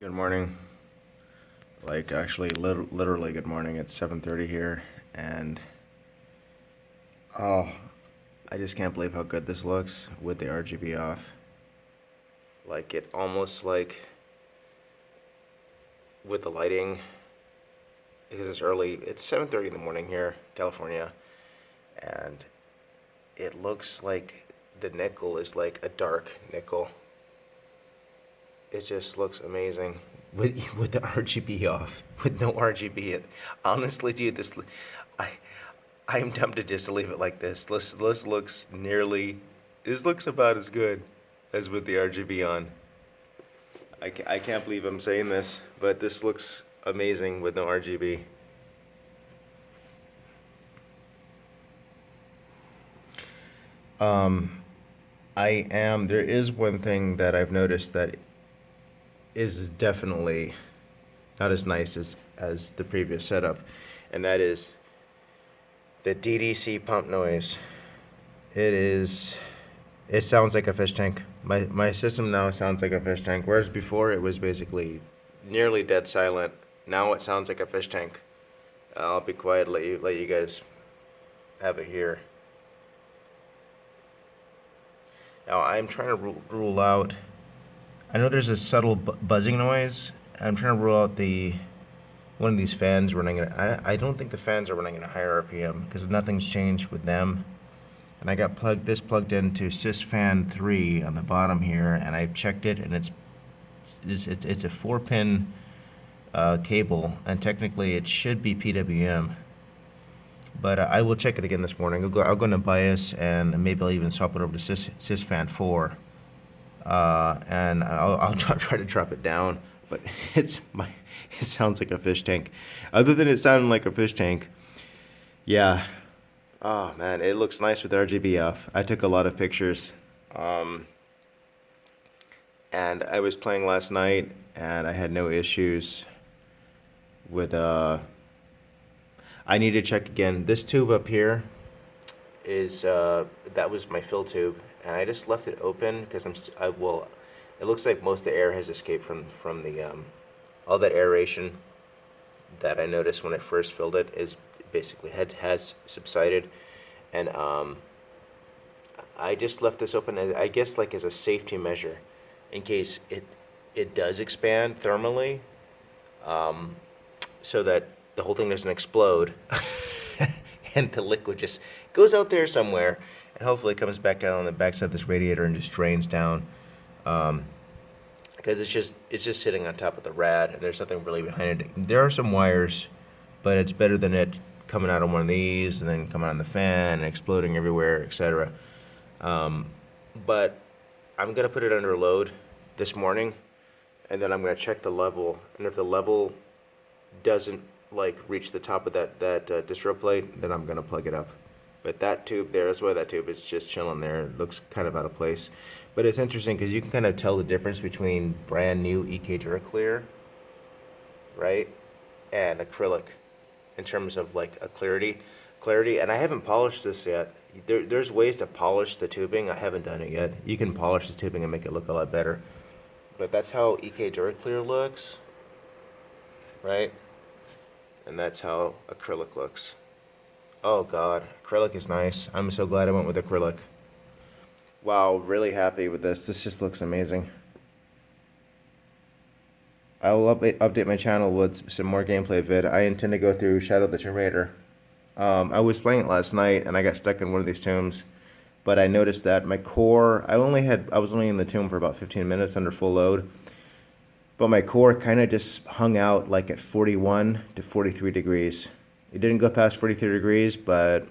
Good morning. Like actually, literally good morning. It's 7:30 here, and oh, I just can't believe how good this looks with the RGB off. Like it almost like with the lighting, because it's early. It's 7:30 in the morning here, California, and it looks like the nickel is like a dark nickel. It just looks amazing with the RGB off, with no RGB. Honestly, dude, I I'm tempted just to leave it like this. This looks nearly, this looks about as good as with the RGB on. I can't believe I'm saying this, but this looks amazing with no RGB. Um, there is one thing that I've noticed that is definitely not as nice as the previous setup, and that is the DDC pump noise. It sounds like a fish tank. My system now sounds like a fish tank, whereas before it was basically nearly dead silent. Now it sounds like a fish tank. I'll be quiet, let you guys have it here. Now I'm trying to rule out. I know there's a subtle buzzing noise. I'm trying to rule out one of these fans running. I don't think the fans are running at a higher RPM because nothing's changed with them. And I got plugged into sysfan 3 on the bottom here, and I've checked it, and it's a 4-pin cable, and technically it should be PWM. But I will check it again this morning. I'll go into BIOS, and maybe I'll even swap it over to sysfan 4, and I'll try to drop it down. But it sounds like a fish tank. Other than it sounding like a fish tank, yeah. Oh man, it looks nice with RGB off. I took a lot of pictures. And I was playing last night and I had no issues with I need to check again. This tube up here is that was my fill tube, and I just left it open because it looks like most of the air has escaped from the all that aeration that I noticed when I first filled it is basically has subsided, and I just left this open as, I guess, like as a safety measure in case it does expand thermally, so that the whole thing doesn't explode and the liquid just goes out there somewhere and hopefully comes back out on the backside of this radiator and just drains down, because it's just sitting on top of the rad and there's nothing really behind it. There are some wires, but it's better than it coming out on one of these and then coming on the fan and exploding everywhere, etc. But I'm gonna put it under load this morning, and then I'm gonna check the level, and if the level doesn't like reach the top of that distro plate, then I'm gonna plug it up. But that tube there, that's why that tube is just chilling there. It looks kind of out of place, but it's interesting because you can kind of tell the difference between brand new EK Duraclear, right, and acrylic in terms of like a clarity. And I haven't polished this yet. There's ways to polish the tubing. I haven't done it yet. You can polish the tubing and make it look a lot better, but that's how EK Duraclear looks, right? And that's how acrylic looks. Oh god, acrylic is nice. I'm so glad I went with acrylic. Wow, really happy with this. This just looks amazing. I will update my channel with some more gameplay vid. I intend to go through Shadow the Tomb Raider. I was playing it last night and I got stuck in one of these tombs, but I noticed that my core, I was only in the tomb for about 15 minutes under full load, but my core kind of just hung out like at 41 to 43 degrees. It didn't go past 43 degrees, but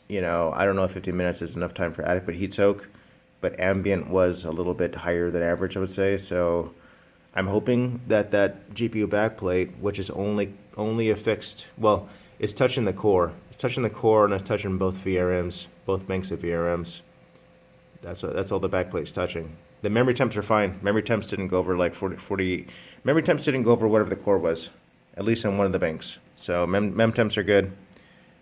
you know, I don't know if 15 minutes is enough time for adequate heat soak, but ambient was a little bit higher than average, I would say. So I'm hoping that GPU backplate, which is only affixed, well, it's touching the core. It's touching the core and it's touching both VRMs, both banks of VRMs. That's all the backplate's touching. The memory temps are fine. Memory temps didn't go over like 40. Memory temps didn't go over whatever the core was, at least on one of the banks. So mem temps are good,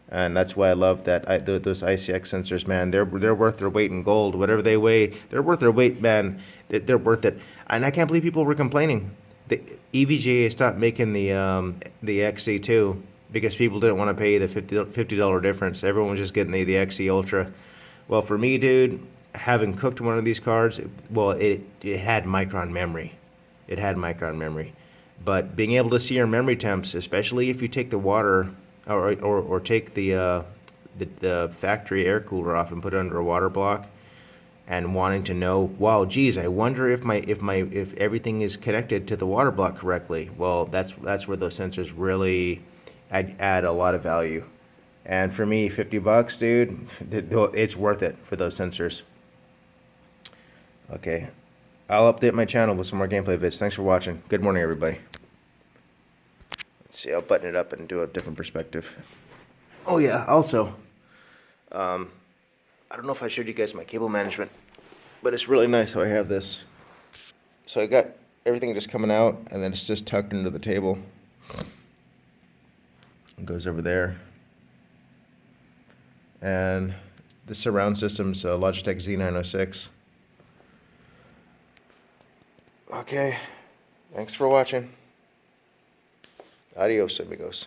and that's why I love that those ICX sensors, man. They're worth their weight in gold. Whatever they weigh, they're worth their weight, man. They're worth it. And I can't believe people were complaining. the EVGA stopped making the XC2 because people didn't want to pay the $50 difference. Everyone was just getting the XC Ultra. Well, for me, dude, having cooked one of these cards, well, it had micron memory. It had micron memory. But being able to see your memory temps, especially if you take the water or take the factory air cooler off and put it under a water block, and wanting to know, wow, geez, I wonder if everything is connected to the water block correctly. Well, that's where those sensors really add a lot of value. And for me, $50, dude, it's worth it for those sensors. Okay, I'll update my channel with some more gameplay vids. Thanks for watching. Good morning, everybody. Let's see, I'll button it up and do a different perspective. Oh yeah, also, I don't know if I showed you guys my cable management, but it's really nice how I have this. So I got everything just coming out, and then it's just tucked into the table. It goes over there. And the surround system's Logitech Z906. Okay, thanks for watching. Adios, amigos.